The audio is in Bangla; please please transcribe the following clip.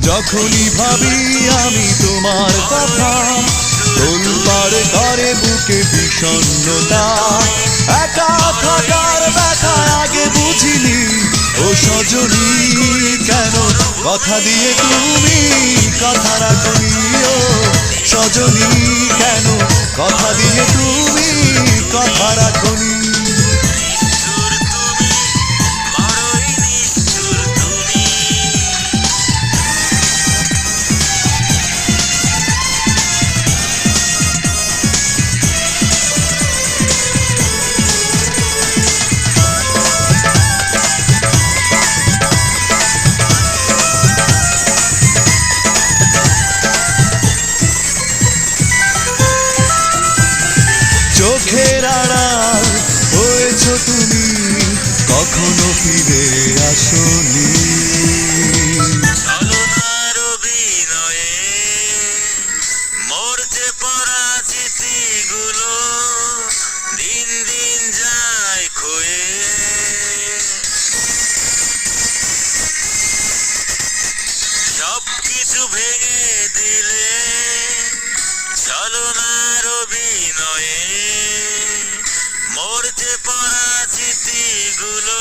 যখনই ভাবি আমি তোমার কথা, তোলপাড় করে বুকে বিষণ্ণতা। একা থাকার ব্যথা আগে বুঝিনি, ও সজনী কেন কথা দিয়ে তুমি কথা রাখনি। ও সজনী কেন কথা দিয়ে তুমি কথা রাখনি। চোখের আড়াল হয়েছ তুমি, কখনো ফিরে আসনি। ছলনার অভিনয়ে মরছে পরাজিতিগুলো, দিন দিন যায় ক্ষয়ে। সবকিছু ভেঙে দিলে ছলনার অভিনয়ে, মরছে পরাজিতিগুলো।